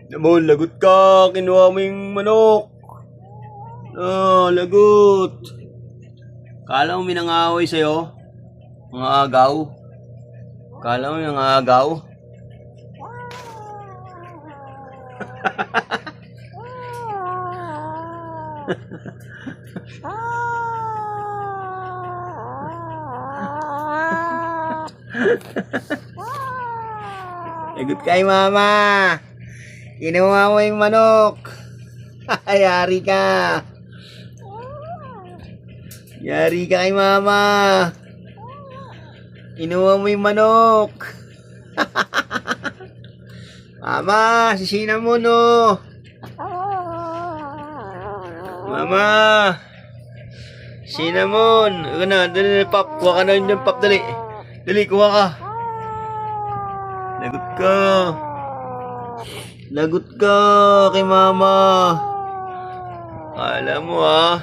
Naman, lagot ka. Kinuha mo yung manok. Ah, lagot. Kala mo minangaway sa'yo? Mga agaw. Kala mo yung agaw? Lagot kay mama. Kinuha mo yung manok. Yari ka. Yari ka kay mama. Kinuha mo yung manok. Mama, si Cinnamon oh. Mama. Cinnamon. Ano na, dali na pop. Kuha ka na yun yung pop, dali. Dali, kuha ka. Lagot ka. Lagot ka kay mama. Alam mo ah.